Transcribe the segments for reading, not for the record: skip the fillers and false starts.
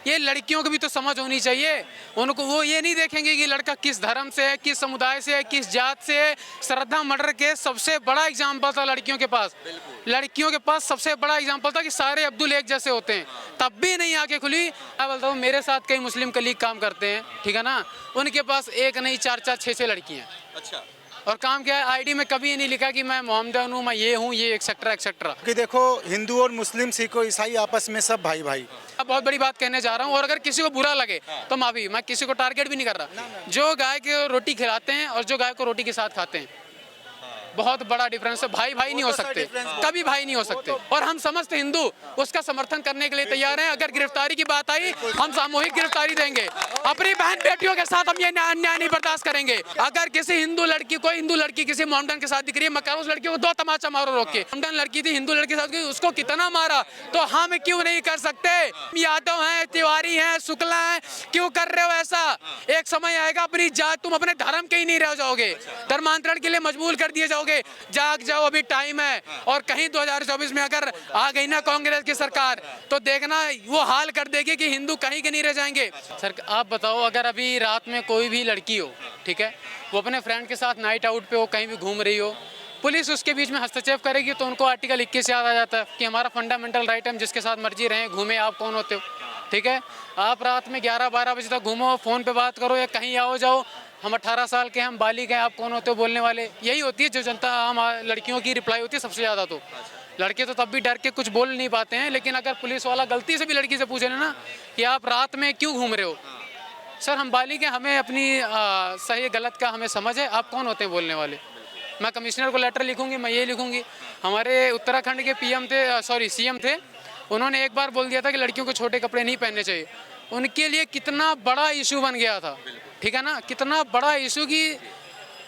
ये लड़कियों को भी तो समझ होनी चाहिए। उनको वो ये नहीं देखेंगे कि लड़का किस धर्म से है, किस समुदाय से है, किस जात से है। श्रद्धा मर्डर केस सबसे बड़ा एग्जाम्पल था लड़कियों के पास। लड़कियों के पास सबसे बड़ा एग्जाम्पल था कि सारे अब्दुल एक जैसे होते हैं, तब भी नहीं आके खुली। मैं बोलता हूँ मेरे साथ कई मुस्लिम कलीग काम करते हैं, ठीक है ना, उनके पास एक नहीं 4-4 6-6 लड़कियाँ। अच्छा। और काम क्या है, आईडी में कभी नहीं लिखा कि मैं मोहम्मदन हूँ, मैं ये हूँ, ये एक्सेट्रा एक्सेट्रा। कि देखो हिंदू और मुस्लिम, सिख और ईसाई आपस में सब भाई भाई। अब बहुत बड़ी बात कहने जा रहा हूँ, और अगर किसी को बुरा लगे तो माफी, मैं किसी को टारगेट भी नहीं कर रहा। जो गाय को रोटी खिलाते हैं और जो गाय को रोटी के साथ खाते हैं, बहुत बड़ा डिफरेंस है। भाई भाई नहीं हो सकते, कभी भाई नहीं हो सकते। और हम समस्त हिंदू उसका समर्थन करने के लिए तैयार हैं। अगर गिरफ्तारी की बात आई, हम सामूहिक गिरफ्तारी देंगे। अपनी बहन बेटियों के साथ हम ये अन्याय नहीं बर्दाश्त करेंगे। अगर किसी हिंदू लड़की, कोई हिंदू लड़की किसी मोहम्मदन के साथ दिख रही है, मैं कह रहा हूं उस लड़की को 2 तमाचा मारो रोक के। मोहम्मदन लड़की थी, हिंदू लड़की के साथ, उसको कितना मारा, तो हम क्यों नहीं कर सकते? यादव हैं, तिवारी हैं, शुक्ला हैं, क्यों कर रहे हो ऐसा? एक समय आएगा अपनी जात, तुम अपने धर्म के ही नहीं रह जाओगे, धर्मांतरण के लिए मजबूर कर दिए जाओगे। जाग जाओ, अभी टाइम है। और कहीं 2024 में अगर आ गई ना कांग्रेस की सरकार, तो देखना वो हाल कर देगी कि हिंदू कहीं के नहीं रह जाएंगे। सर आप बताओ, अगर अभी रात में कोई भी लड़की हो, ठीक है, वो अपने फ्रेंड के साथ नाइट आउट पे हो, कहीं भी घूम रही हो, पुलिस उसके बीच में हस्तक्षेप करेगी, तो उनको आर्टिकल 21 याद आ जाता है कि हमारा फंडामेंटल राइट है, हम जिसके साथ मर्जी रहें, घूमे, आप कौन होते हो? ठीक है, आप रात में 11-12 बजे तक घूमो, फ़ोन पे बात करो या कहीं आओ जाओ, हम 18 साल के, हम बालिग हैं, आप कौन होते हो बोलने वाले? यही होती है जो जनता, हम लड़कियों की रिप्लाई होती है सबसे ज़्यादा। तो लड़के तो तब भी डर के कुछ बोल नहीं पाते हैं, लेकिन अगर पुलिस वाला गलती से भी लड़की से पूछे ना कि आप रात में क्यों घूम रहे हो, सर हम बालिग हैं, हमें अपनी सही गलत का हमें समझ है, आप कौन होते हैं बोलने वाले? मैं कमिश्नर को लेटर लिखूंगी, मैं ये लिखूंगी। हमारे उत्तराखंड के पीएम थे, सॉरी सीएम थे, उन्होंने एक बार बोल दिया था कि लड़कियों को छोटे कपड़े नहीं पहनने चाहिए। उनके लिए कितना बड़ा इशू बन गया था, ठीक है ना, कितना बड़ा इशू कि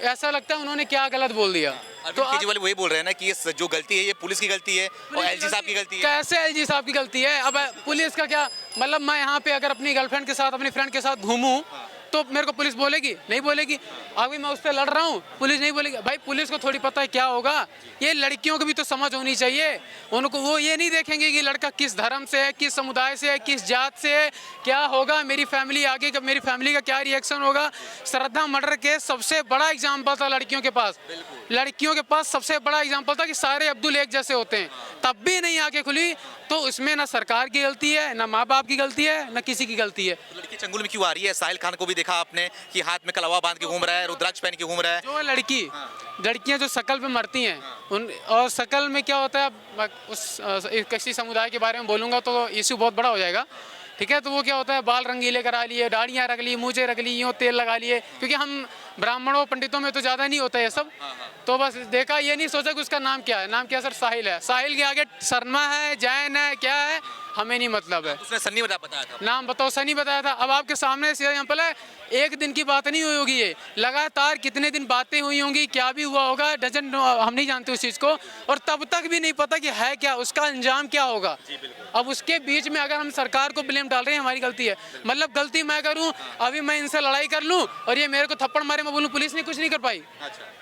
ऐसा लगता है उन्होंने क्या गलत बोल दिया। तो केजरीवाल वही बोल रहे हैं ना कि ये जो गलती है ये पुलिस की गलती है और एलजी साहब की गलती है। कैसे एलजी साहब की गलती है? अब पुलिस का क्या मतलब? मैं यहाँ पे अगर अपनी गर्लफ्रेंड के साथ, अपनी फ्रेंड के साथ घूमूं, तो मेरे को पुलिस बोलेगी? नहीं बोलेगी। अभी मैं उससे लड़ रहा हूँ, पुलिस नहीं बोलेगी। भाई पुलिस को थोड़ी पता है क्या होगा। ये लड़कियों को भी तो समझ होनी चाहिए। उनको वो ये नहीं देखेंगे कि लड़का किस धर्म से है, किस समुदाय से है, किस जात से है, क्या होगा, मेरी फैमिली आगे का, मेरी फैमिली का क्या रिएक्शन होगा। श्रद्धा मर्डर केस सबसे बड़ा एग्जाम्पल था लड़कियों के पास। लड़कियों के पास सबसे बड़ा एग्जाम्पल था कि सारे अब्दुल एक जैसे होते हैं, तब भी नहीं आके खुली। तो इसमें ना सरकार की गलती है, ना माँ बाप की गलती है, ना किसी की गलती है। तो लड़की चंगुल में क्यों आ रही है? साहिल खान को भी देखा आपने कि हाथ में कलवा बांध के घूम रहा है, रुद्राक्ष पहन के घूम रहा है। जो लड़कियां जो शकल पे मरती हैं, उन और शकल में क्या होता है, उस किसी समुदाय के बारे में बोलूँगा तो इशू बहुत बड़ा हो जाएगा, ठीक है। तो वो क्या होता है, बाल रंगीले करा लिए, दाढ़ियाँ रख ली, मूछें रख ली, यूँ तेल लगा लिए, क्योंकि हम ब्राह्मणों पंडितों में तो ज़्यादा नहीं होता ये सब। तो बस देखा, ये नहीं सोचा कि उसका नाम क्या है। नाम क्या सर? साहिल है। साहिल के आगे शर्मा है, जैन है, क्या है, हमें नहीं मतलब है। उसने सन्नी बताया था। नाम बताओ, सनी बताया था। अब आपके सामने से एग्जाम्पल है, एक दिन की बात नहीं हुई होगी, ये लगातार कितने दिन बातें हुई होंगी, क्या भी हुआ होगा, डजन नो, हम नहीं जानते उस चीज़ को, और तब तक भी नहीं पता कि है क्या, उसका अंजाम क्या होगा। अब उसके बीच में अगर हम सरकार को ब्लेम डाल रहे हैं, हमारी गलती है। मतलब गलती मैं करूं, अभी मैं इनसे लड़ाई कर लूं और ये मेरे को थप्पड़ मारे, मैं बोलूं पुलिस ने कुछ नहीं कर पाई।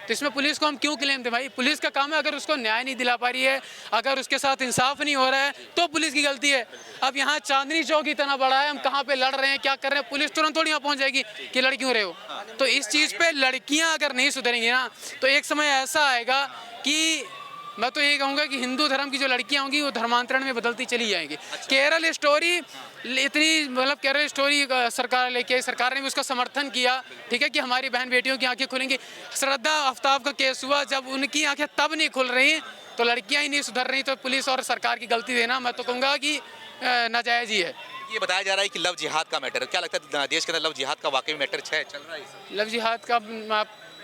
तो इसमें पुलिस को हम क्यों क्लेम दें? भाई पुलिस का काम है, अगर उसको न्याय नहीं दिला पा रही है, अगर उसके साथ इंसाफ नहीं हो रहा है, तो पुलिस की गलती है। अब यहाँ चांदनी चौक इतना बड़ा है, हम कहाँ पे लड़ रहे हैं, क्या कर रहे हैं, पुलिस तुरंत थोड़ी यहाँ पहुँच जाएगी कि लड़ क्यों रहे हो। तो इस चीज़ पे लड़कियाँ अगर नहीं सुधरेंगी ना, तो एक समय ऐसा आएगा कि मैं तो ये कहूँगा कि हिंदू धर्म की जो लड़कियाँ होंगी वो धर्मांतरण में बदलती चली जाएंगी। केरल स्टोरी इतनी, मतलब केरल स्टोरी सरकार लेके, सरकार ने भी उसका समर्थन किया, ठीक है, कि हमारी बहन बेटियों की आंखें खुलेंगी। श्रद्धा आफ्ताब का केस हुआ, जब उनकी आंखें तब नहीं खुल रही, तो लड़कियाँ ही नहीं सुधर रही, तो पुलिस और सरकार की गलती देना मैं तो कहूँगा कि नाजायज़ ही है। ये बताया जा रहा है कि लव जिहाद का मैटर, क्या लगता है देश के अंदर लव जिहाद का वाकई मैटर चल रहा है? लव जिहाद का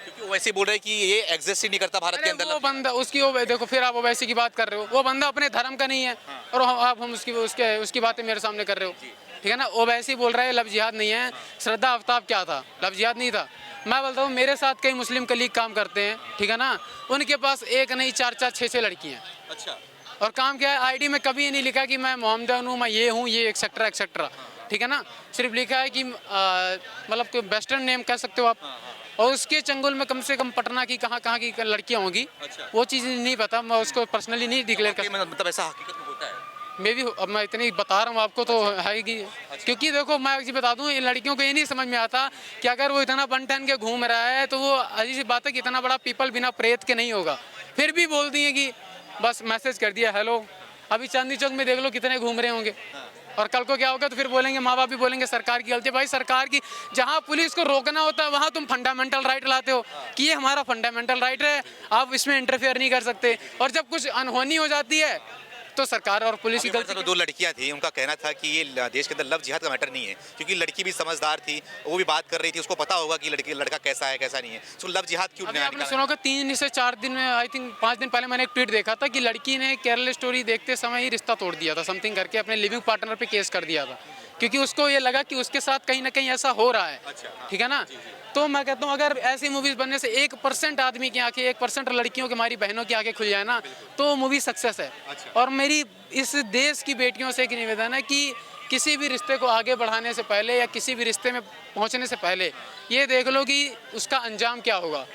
क्योंकि वो वैसे बोल रहे हैं कि ये एग्जिस्ट ही नहीं करता भारत के अंदर। वो बंदा उसकी, वो देखो फिर आप ओवैसी की बात कर रहे हो, वो बंदा अपने धर्म का नहीं है, और आप हम उसकी बातें मेरे सामने कर रहे हो, ठीक है ना। ओवैसी बोल रहा है लव जिहाद नहीं है। श्रद्धा आफ्ताब क्या था? लव जिहाद नहीं था। मैं बोलता हूँ मेरे साथ कई मुस्लिम कलीग काम करते हैं, ठीक है ना, उनके पास एक नहीं 4-4 6-6 लड़कियाँ। अच्छा। और काम क्या है, आईडी में कभी नहीं लिखा कि मैं मोहम्मदन हूँ, मैं ये हूँ, ये एक्सेट्रा एक्सेट्रा, ठीक है ना। सिर्फ लिखा है कि मतलब कोई वेस्टर्न नेम कह सकते हो आप। और उसके चंगुल में कम से कम पटना की कहाँ कहाँ की लड़कियाँ होंगी, वो चीज़ नहीं पता, मैं उसको पर्सनली नहीं डिक्लेयर कर। मतलब ऐसा हकीकत में होता है? मैं भी अब मैं इतनी बता रहा हूँ आपको तो है कि क्योंकि देखो मैं एक चीज़ बता दूँ, इन लड़कियों को ये नहीं समझ में आता कि अगर वो इतना बन ठन के घूम रहा है तो वो अजीब सी बात है कि इतना बड़ा पीपल बिना प्रेत के नहीं होगा। फिर भी बोल दिए कि बस मैसेज कर दिया हेलो। अभी चांदनी चौक में देख लो कितने घूम रहे होंगे, और कल को क्या होगा तो फिर बोलेंगे, माँ बाप भी बोलेंगे सरकार की गलती है। भाई सरकार की, जहाँ पुलिस को रोकना होता है वहाँ तुम फंडामेंटल राइट लाते हो कि ये हमारा फंडामेंटल राइट है, आप इसमें इंटरफेयर नहीं कर सकते। और जब कुछ अनहोनी हो जाती है तो सरकार और पुलिस की गलती। दो लड़कियां थी, उनका कहना था कि ये देश के अंदर लव जिहाद का मैटर नहीं है, क्योंकि लड़की भी समझदार थी, वो भी बात कर रही थी, उसको पता होगा कि लड़का कैसा है कैसा नहीं है। तो लव जिहाद क्यों अभी आपने सुना होगा 3 से 4 दिन में, आई थिंक 5 दिन पहले मैंने एक ट्वीट देखा था कि लड़की ने केरल स्टोरी देखते समय ही रिश्ता तोड़ दिया था, समथिंग करके अपने लिविंग पार्टनर पे केस कर दिया था, क्योंकि उसको ये लगा कि उसके साथ कहीं ना कहीं ऐसा हो रहा है। ठीक है ना। तो मैं कहता हूँ अगर ऐसी मूवीज बनने से 1% आदमी की आंखें, 1% लड़कियों की, हमारी बहनों की आंखें खुल जाए ना, तो मूवी सक्सेस है। और मेरी इस देश की बेटियों से एक निवेदन है कि किसी भी रिश्ते को आगे बढ़ाने से पहले या किसी भी रिश्ते में पहुंचने से पहले ये देख लो कि उसका अंजाम क्या होगा।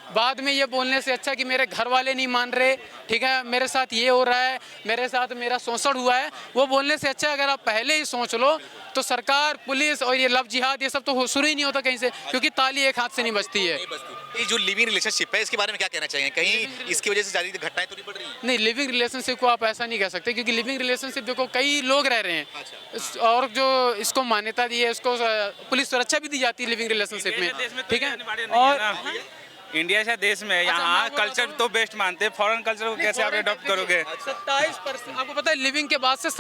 बाद में ये बोलने से अच्छा कि मेरे घर वाले नहीं मान रहे, ठीक है, मेरे साथ ये हो रहा है, मेरे साथ मेरा शोषण हुआ है, वो बोलने से अच्छा अगर आप पहले ही सोच लो तो सरकार, पुलिस और ये लव जिहाद ये सब तो शुरू ही नहीं होता कहीं से, क्योंकि ताली एक हाथ से नहीं बजती है। ये जो लिविंग रिलेशनशिप है इसके बारे में क्या कहना चाहिए? कहीं इसकी वजह से ज्यादा घटनाएं तो नहीं बढ़ रही हैं? नहीं, लिविंग रिलेशनशिप को आप ऐसा नहीं कह सकते, क्योंकि लिविंग रिलेशनशिप देखो कई लोग रह रहे हैं और जो इसको मान्यता दी है, इसको पुलिस सुरक्षा भी दी जाती है लिविंग रिलेशनशिप में, ठीक है। और इंडिया से देश में यहाँ कल्चर तो बेस्ट मानते हैं, फॉरेन कल्चर को कैसे आप अडॉप्ट करोगे? 27%, आपको पता है लिविंग के बाद से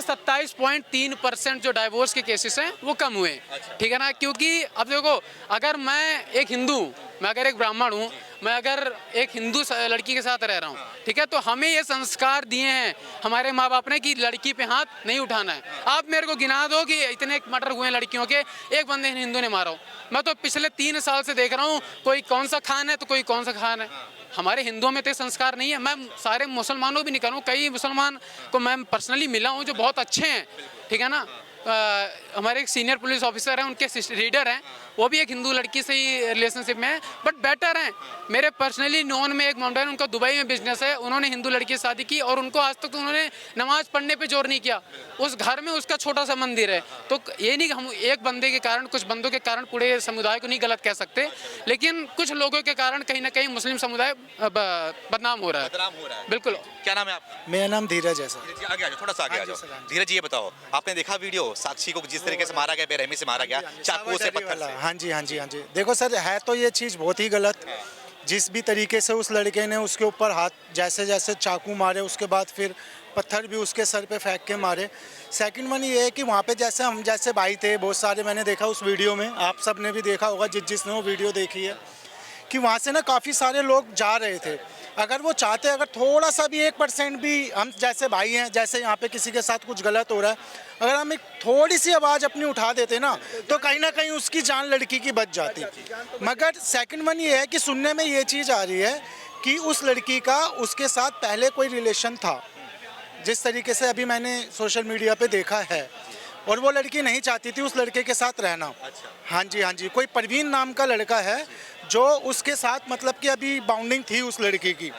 27.3% जो डाइवोर्स के केसेस हैं वो कम हुए। ठीक है ना, क्योंकि अब देखो अगर मैं एक हिंदू, मैं अगर एक ब्राह्मण हूँ, मैं अगर एक हिंदू लड़की के साथ रह रहा हूँ, ठीक है, तो हमें ये संस्कार दिए हैं हमारे माँ बाप ने कि लड़की पे हाथ नहीं उठाना है। आप मेरे को गिना दो कि इतने मर्डर हुए हैं लड़कियों के, एक बंदे हिंदू ने मारा हो। मैं तो पिछले 3 साल से देख रहा हूँ, कोई कौन सा खान है तो कोई कौन सा खान है। हमारे हिंदुओं में तो संस्कार नहीं है। मैं सारे मुसलमानों को भी नहीं करूँ, कई मुसलमान को मैं पर्सनली मिला हूँ जो बहुत अच्छे हैं, ठीक है ना। हमारे एक सीनियर पुलिस ऑफिसर हैं, उनके रीडर हैं, वो भी एक हिंदू लड़की से ही रिलेशनशिप में है, बट बेटर हैं। मेरे पर्सनली नोन में एक माउंटेन, उनका दुबई में बिजनेस है, उन्होंने हिंदू लड़की से शादी की और उनको आज तक उन्होंने नमाज पढ़ने पे जोर नहीं किया। उस घर में उसका छोटा सा मंदिर है। तो ये नहीं कि हम एक बंदे के कारण, कुछ बंदों के कारण पूरे समुदाय को नहीं गलत कह सकते, लेकिन कुछ लोगों के कारण कहीं ना कहीं मुस्लिम समुदाय बदनाम हो रहा है। बिल्कुल। क्या नाम है आपका? मेरा नाम धीरज है सर। आगे आ जाओ, थोड़ा सा आगे आ जाओ। धीरज जी ये बताओ, आपने देखा वीडियो साक्षी को जिस तरीके से मारा गया, बेरहमी से मारा गया, चाकू से, पत्थर से? हाँ जी, हाँ जी, हाँ जी। देखो सर, है तो ये चीज़ बहुत ही गलत। जिस भी तरीके से उस लड़के ने उसके ऊपर हाथ, जैसे जैसे चाकू मारे, उसके बाद फिर पत्थर भी उसके सर पे फेंक के मारे। सेकंड वन ये है कि वहाँ पे जैसे हम जैसे भाई थे बहुत सारे, मैंने देखा उस वीडियो में, आप सब ने भी देखा होगा जिसने वो वीडियो देखी है, कि वहाँ से ना काफ़ी सारे लोग जा रहे थे। अगर वो चाहते, अगर थोड़ा सा भी 1% भी, हम जैसे भाई हैं, जैसे यहाँ पे किसी के साथ कुछ गलत हो रहा है, अगर हम एक थोड़ी सी आवाज़ अपनी उठा देते ना, तो कहीं ना कहीं उसकी जान लड़की की बच जाती। मगर सेकंड वन ये है कि सुनने में ये चीज़ आ रही है कि उस लड़की का उसके साथ पहले कोई रिलेशन था, जिस तरीके से अभी मैंने सोशल मीडिया पे देखा है, और वो लड़की नहीं चाहती थी उस लड़के के साथ रहना। हाँ जी, हाँ जी। कोई परवीन नाम का लड़का है जो उसके साथ, मतलब कि अभी बाउंडिंग थी उस लड़की की,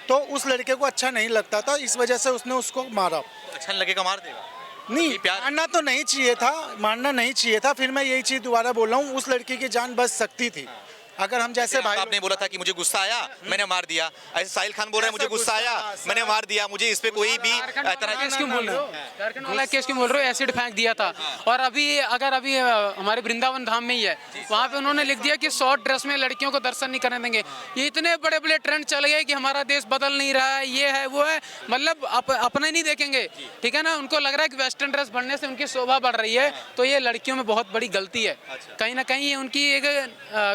तो उस लड़के को अच्छा नहीं लगता था, इस वजह से उसने उसको मारा। अच्छा नहीं लगेगा मार देगा? नहीं, मारना तो नहीं चाहिए था, मारना नहीं चाहिए था। फिर मैं यही चीज़ दोबारा बोल रहा हूँ, उस लड़की की जान बच सकती थी अगर हम जैसे भाई। आपने बोला था कि मुझे गुस्सा आया, मैंने मार दिया। ऐसे साहिल खान बोल रहे हैं मुझे गुस्सा आया, मैंने मार दिया, मुझे इस पे कोई भी केस क्यों बोल रहे हो? झारखंड वाला केस क्यों बोल रहे हो? एसिड फेंक दिया था। और अभी अगर अभी हमारे वृंदावन धाम में ही है, वहाँ पे उन्होंने लिख दिया कि शॉर्ट ड्रेस में लड़कियों को दर्शन नहीं करने देंगे। ये इतने बड़े बड़े ट्रेंड चल गए कि हमारा देश बदल नहीं रहा है, ये है वो है, मतलब अपने नहीं देखेंगे, ठीक है ना। उनको लग रहा है कि वेस्टर्न ड्रेस बढ़ने से उनकी शोभा बढ़ रही है, तो ये लड़कियों में बहुत बड़ी गलती है। कहीं ना कहीं ये उनकी एक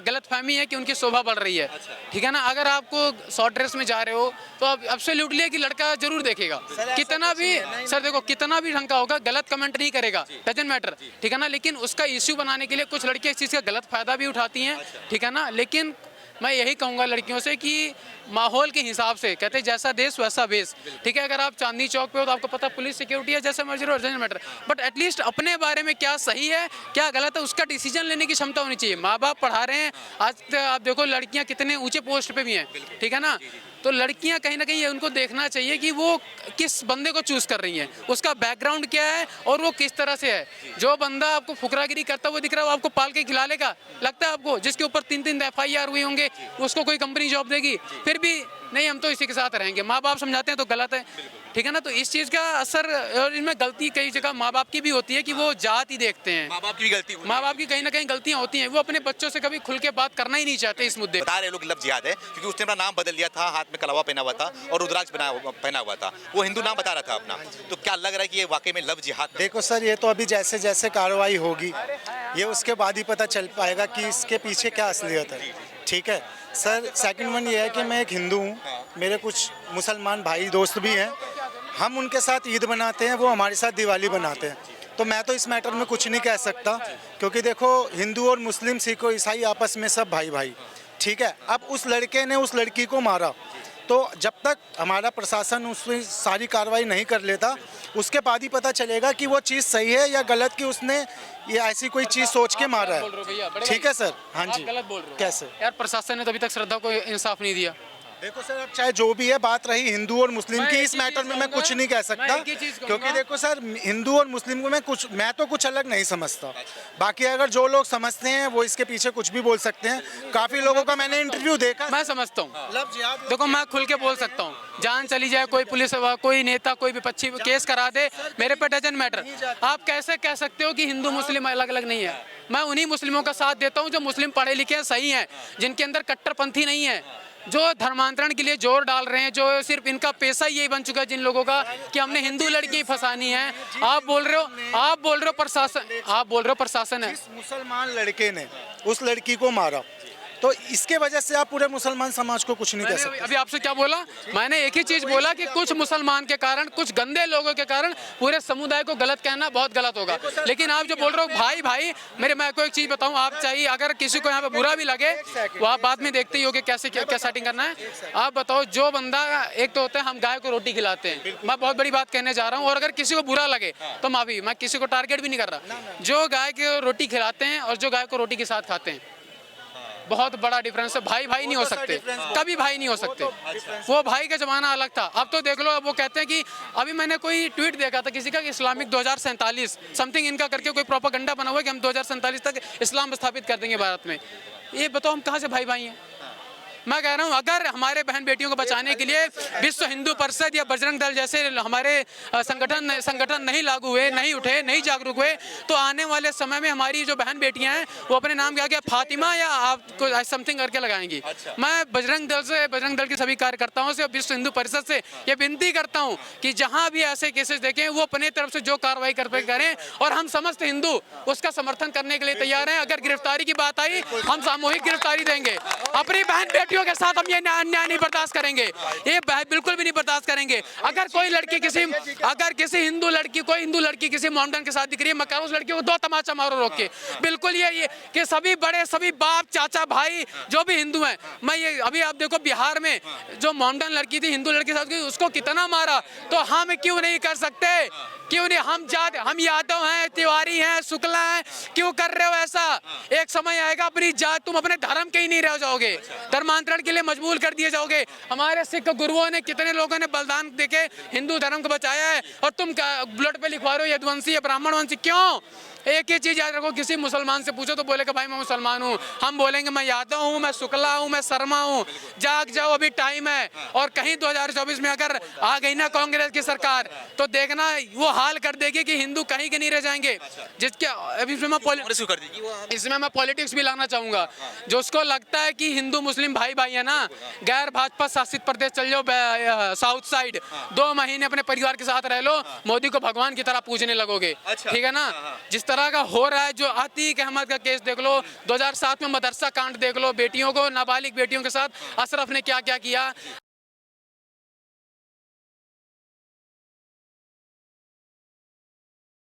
गलतफहमी है कि उनकी शोभा बढ़ रही है, ठीक है ना। अगर आपको शॉर्ट ड्रेस में जा रहे हो तो अब एब्सोल्युटली है कि लड़का जरूर देखेगा, कितना भी सर देखो कितना भी ढंग का होगा, गलत कमेंट नहीं करेगा, डजंट मैटर, ठीक है ना। लेकिन उसका इश्यू बनाने के लिए कुछ लड़कियां इस चीज़ का गलत फायदा भी उठाती हैं, ठीक है ना। लेकिन मैं यही कहूँगा लड़कियों से कि माहौल के हिसाब से, कहते हैं जैसा देश वैसा बेस, ठीक है। अगर आप चांदनी चौक पे हो तो आपको पता पुलिस सिक्योरिटी है, जैसे मर्जी हो, डजंट मैटर, बट एटलीस्ट अपने बारे में क्या सही है क्या गलत है उसका डिसीजन लेने की क्षमता होनी चाहिए। माँ बाप पढ़ा रहे हैं, आज आप देखो लड़कियाँ कितने ऊंचे पोस्ट पे भी हैं, ठीक है ना। तो लड़कियां कहीं ना कहीं उनको देखना चाहिए कि वो किस बंदे को चूज कर रही हैं, उसका बैकग्राउंड क्या है और वो किस तरह से है। जो बंदा आपको फुकरागिरी करता हुआ दिख रहा है वो आपको पाल के खिला लेगा, लगता है आपको? जिसके ऊपर 3-3 FIR हुई होंगे उसको कोई कंपनी जॉब देगी? फिर भी नहीं, हम तो इसी के साथ रहेंगे। माँ बाप समझाते हैं तो गलत है, ठीक है ना? तो इस चीज़ का असर, और इनमें गलती कई जगह माँ बाप की भी होती है कि वो जात ही देखते हैं। माँ बाप की भी गलती माँ बाप की कहीं ना कहीं गलतियां होती हैं, वो अपने बच्चों से कभी खुल के बात करना ही नहीं चाहते इस मुद्दे पर। बता रहे लोग लव जिहाद है क्योंकि उसने अपना नाम बदल लिया था, हाथ में कलावा पहना हुआ था और रुद्राक्ष पहना हुआ था, वो हिंदू नाम बता रहा था अपना। तो क्या लग रहा है कि ये वाकई में लव जिहाद? देखो सर, ये तो अभी जैसे जैसे कार्रवाई होगी ये उसके बाद ही पता चल पाएगा कि इसके पीछे क्या असलियत है, ठीक है सर। सेकंड वन ये है कि मैं एक हिंदू हूँ, मेरे कुछ मुसलमान भाई दोस्त भी हैं, हम उनके साथ ईद बनाते हैं, वो हमारे साथ दिवाली बनाते हैं। तो मैं तो इस मैटर में कुछ नहीं कह सकता क्योंकि देखो हिंदू और मुस्लिम, सिख और ईसाई आपस में सब भाई भाई, ठीक है। अब उस लड़के ने उस लड़की को मारा, तो जब तक हमारा प्रशासन उसमें सारी कार्रवाई नहीं कर लेता उसके बाद ही पता चलेगा कि वो चीज़ सही है या गलत, कि उसने ये ऐसी कोई चीज़ सोच के मारा है, ठीक है सर। हाँ जी, गलत बोल रहे हो कैसे यार? प्रशासन ने तो अभी तक श्रद्धा को इंसाफ नहीं दिया। देखो सर, अब चाहे जो भी है, बात रही हिंदू और मुस्लिम मैं की, एक इस ही मैटर चीज़ में मैं कुछ कहूँगा, नहीं कह मैं सकता एक ही चीज़ कहूँगा। क्योंकि देखो सर, हिंदू और मुस्लिम को मैं तो कुछ अलग नहीं समझता। बाकी अगर जो लोग समझते हैं वो इसके पीछे कुछ भी बोल सकते हैं। काफ़ी लोगों का मैंने इंटरव्यू देखा। मैं समझता हूँ, लव जिहाद देखो मैं खुल के बोल सकता हूँ, जान चली जाए, कोई पुलिस कोई नेता कोई विपक्षी केस करा दे, मेरे पे डजन मैटर। आप कैसे कह सकते हो कि हिंदू मुस्लिम अलग अलग नहीं है? मैं उन्हीं मुस्लिमों का साथ देता हूँ जो मुस्लिम पढ़े लिखे हैं, सही हैं, जिनके अंदर कट्टरपंथी नहीं है, जो धर्मांतरण के लिए जोर डाल रहे हैं, जो सिर्फ इनका पेशा ही यही बन चुका है जिन लोगों का कि हमने हिंदू लड़की फंसानी है। आप बोल रहे हो प्रशासन है। जिस मुसलमान लड़के ने उस लड़की को मारा, तो इसके वजह से आप पूरे मुसलमान समाज को कुछ नहीं कह सकते। अभी आपसे क्या बोला? मैंने एक ही चीज बोला कि कुछ मुसलमान के कारण, कुछ गंदे लोगों के कारण पूरे समुदाय को गलत कहना बहुत गलत होगा। लेकिन आप जो बोल रहे हो भाई भाई, मैं आपको एक चीज बताऊं, आप चाहिए अगर किसी को यहाँ पे बुरा भी लगे वो आप बाद में देखते ही होगे कैसे क्या सेटिंग करना है। आप बताओ, जो बंदा, एक तो होता है हम गाय को रोटी खिलाते हैं, मैं बहुत बड़ी बात कहने जा रहा हूँ, और अगर किसी को बुरा लगे तो माफी, मैं किसी को टारगेट भी नहीं कर रहा। जो गाय को रोटी खिलाते हैं और जो गाय को रोटी के साथ खाते हैं, बहुत बड़ा डिफरेंस है। भाई भाई नहीं हो सकते, कभी भाई नहीं हो सकते। वो भाई का जमाना अलग था, अब तो देख लो। अब वो कहते हैं कि अभी मैंने कोई ट्वीट देखा था किसी का कि इस्लामिक 2047 समथिंग इनका करके कोई प्रोपेगेंडा बना हुआ है कि हम 2047 तक इस्लाम स्थापित कर देंगे भारत में। ये बताओ हम कहाँ से भाई भाई हैं? मैं कह रहा हूँ अगर हमारे बहन बेटियों को बचाने के लिए विश्व हिंदू परिषद या बजरंग दल जैसे हमारे संगठन नहीं लागू हुए, नहीं उठे, नहीं जागरूक हुए, तो आने वाले समय में हमारी जो बहन बेटियां हैं वो अपने नाम क्या फातिमा या आपको समथिंग करके लगाएंगी। मैं बजरंग दल के सभी कार्यकर्ताओं से, विश्व हिंदू परिषद से ये विनती करता हूँ कि जहाँ भी ऐसे केसेस देखें वो अपने तरफ से जो कार्रवाई करें, और हम समस्त हिंदू उसका समर्थन करने के लिए तैयार हैं। अगर गिरफ्तारी की बात आई, हम सामूहिक गिरफ्तारी देंगे। अपनी बहन बेटियों के साथ हम ये अन्याय नहीं बर्दाश्त करेंगे, ये बिल्कुल भी नहीं बर्दाश्त करेंगे। अगर किसी हिंदू लड़की किसी मोमडन के साथ दिख रही है, मैं कह रहा हूं उस लड़की को 2 तमाचा मारो रोक के। बिल्कुल ये कि सभी बाप चाचा भाई जो भी हिंदू हैं, मैं ये अभी आप देखो बिहार में जो मोमडन लड़की थी, हिंदू लड़की के साथ, उसको कितना मारा, तो हम क्यों नहीं कर सकते? क्यों नहीं? हम यादव हैं, तिवारी हैं, शुक्ला हैं, क्यों कर रहे हो ऐसा? एक समय आएगा अपनी जात, तुम अपने धर्म के ही नहीं रह जाओगे, धर्मांतरण के लिए मजबूर कर दिए जाओगे। हमारे सिख गुरुओं ने, कितने लोगों ने बलिदान देके हिंदू धर्म को बचाया है, और तुम ब्लड पे लिखवा रहे हो यदुवंशी या ब्राह्मण वंशी? क्यों? एक ही चीज याद रखो, किसी मुसलमान से पूछो तो बोलेगा भाई मैं मुसलमान हूँ, हम बोलेंगे मैं यादव हूँ, मैं शुक्ला हूँ, मैं शर्मा हूँ। जाग जाओ, अभी टाइम है। और कहीं 2024 में अगर आ गई ना कांग्रेस की सरकार, तो देखना वो हाल कर देगी कि हिंदू कहीं के नहीं रह जाएंगे। जिसके अभी इसमें मैं पॉलिटिक्स भी लाना चाहूंगा। जो उसको लगता है कि हिंदू मुस्लिम भाई भाई है ना, गैर भाजपा शासित प्रदेश चल जाओ साउथ साइड, 2 महीने अपने परिवार के साथ रह लो, मोदी को भगवान की तरह पूजने लगोगे। ठीक है ना? जिस तरह का हो रहा है, जो अतीक अहमद का केस देख लो, 2007 में मदरसा कांड देख लो, बेटियों को, नाबालिग बेटियों के साथ अशरफ ने क्या क्या किया।